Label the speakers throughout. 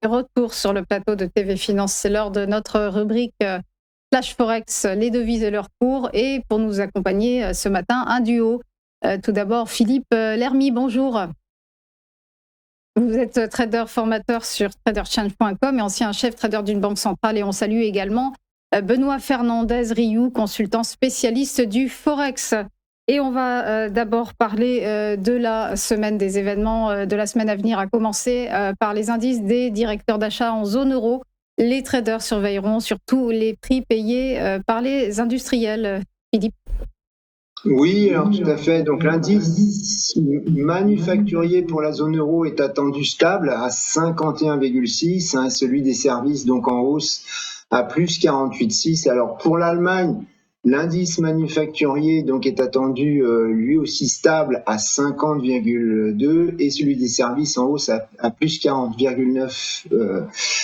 Speaker 1: Retour sur le plateau de TV Finance, c'est l'heure de notre rubrique Flash Forex, les devises et leurs cours. Et pour nous accompagner ce matin, un duo. Tout d'abord, Philippe Lermy, bonjour. Vous êtes trader formateur sur traderchange.com et ancien chef trader d'une banque centrale. Et on salue également Benoît Fernandez-Rioux, consultant spécialiste du Forex. Et on va d'abord parler de la semaine des événements de la semaine à venir, à commencer par les indices des directeurs d'achat en zone euro. Les traders surveilleront surtout les prix payés par les industriels. Philippe.
Speaker 2: Oui, alors tout à fait. Donc l'indice manufacturier pour la zone euro est attendu stable à 51,6, celui des services donc en hausse à plus 48,6. Alors pour l'Allemagne, l'indice manufacturier donc est attendu lui aussi stable à 50,2 et celui des services en hausse à plus 40,9.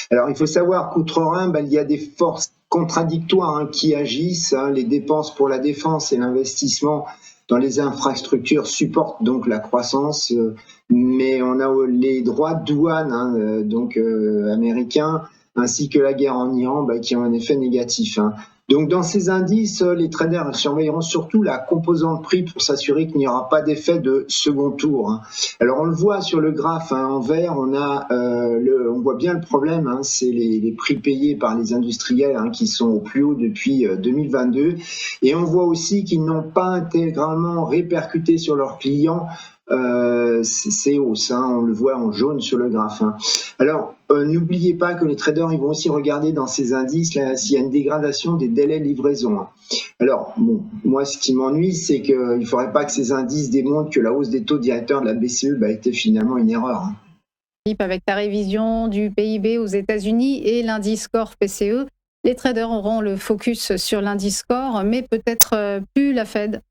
Speaker 2: Alors il faut savoir qu'outre-Rhin, il y a des forces contradictoires qui agissent. Les dépenses pour la défense et l'investissement dans les infrastructures supportent donc la croissance, mais on a les droits de douane américains ainsi que la guerre en Iran qui ont un effet négatif. Donc dans ces indices, les traders surveilleront surtout la composante prix pour s'assurer qu'il n'y aura pas d'effet de second tour. Alors on le voit sur le graphe en vert, on voit bien le problème, c'est les prix payés par les industriels qui sont au plus haut depuis 2022, et on voit aussi qu'ils n'ont pas intégralement répercuté sur leurs clients ces hausses, on le voit en jaune sur le graphe. Alors, n'oubliez pas que les traders ils vont aussi regarder dans ces indices s'il y a une dégradation des délais de livraison. Alors, moi, ce qui m'ennuie, c'est qu'il ne faudrait pas que ces indices démontrent que la hausse des taux directeurs de la BCE était finalement une erreur.
Speaker 1: Avec la révision du PIB aux États-Unis et l'indice core PCE, les traders auront le focus sur l'indice core, mais peut-être plus la Fed.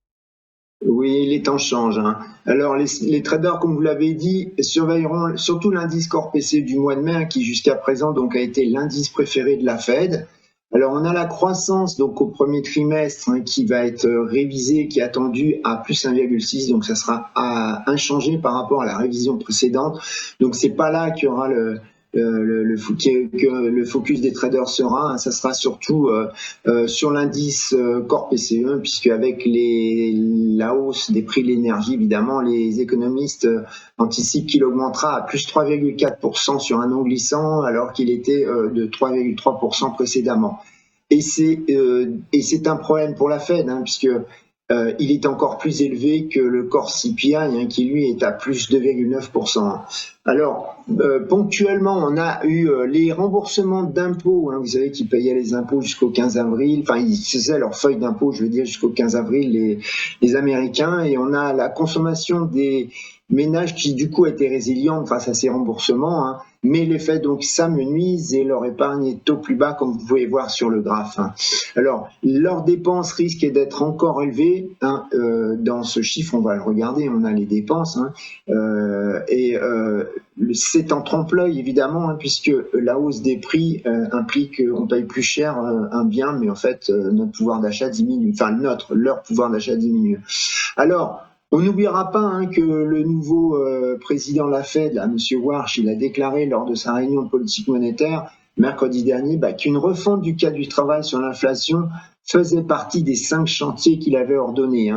Speaker 2: Oui, les temps changent. Alors, les traders, comme vous l'avez dit, surveilleront surtout l'indice core PCE du mois de mai, qui jusqu'à présent donc a été l'indice préféré de la Fed. Alors, on a la croissance donc au premier trimestre qui va être révisée, qui est attendue à plus 1,6, donc ça sera inchangé par rapport à la révision précédente. Donc, c'est pas là qu'il y aura le focus des traders sera, ça sera surtout sur l'indice core PCE, puisque avec la hausse des prix de l'énergie, évidemment, les économistes anticipent qu'il augmentera à plus 3,4% sur un an glissant, alors qu'il était de 3,3% précédemment. Et c'est un problème pour la Fed, puisque il est encore plus élevé que le core CPI, qui lui est à plus 2,9%. Alors, ponctuellement, on a eu les remboursements d'impôts, vous savez qu'ils payaient les impôts jusqu'au 15 avril, enfin ils faisaient leur feuille d'impôt, je veux dire, jusqu'au 15 avril, les Américains, et on a la consommation des ménages qui du coup étaient résilientes face à ces remboursements, mais l'effet donc ça me nuise et leur épargne est au plus bas comme vous pouvez voir sur le graphe. Alors leurs dépenses risquent d'être encore élevées, dans ce chiffre on va le regarder, on a les dépenses, c'est en trompe-l'œil évidemment, puisque la hausse des prix implique qu'on paye plus cher un bien, mais en fait notre pouvoir d'achat diminue, leur pouvoir d'achat diminue. Alors on n'oubliera pas que le nouveau président de la Fed, M. Warsh, il a déclaré lors de sa réunion de politique monétaire mercredi dernier qu'une refonte du cadre du travail sur l'inflation faisait partie des 5 chantiers qu'il avait ordonnés.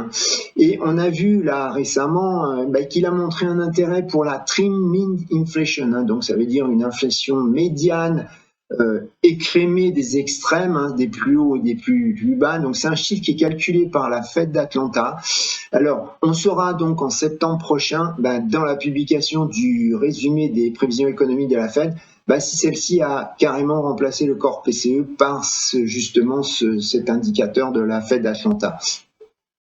Speaker 2: Et on a vu là récemment qu'il a montré un intérêt pour la trim mean inflation, donc ça veut dire une inflation médiane écrémée des extrêmes, des plus hauts et des plus bas. Donc c'est un chiffre qui est calculé par la Fed d'Atlanta. Alors on saura donc en septembre prochain, dans la publication du résumé des prévisions économiques de la Fed, si celle-ci a carrément remplacé le core PCE par justement cet indicateur de la Fed d'Atlanta.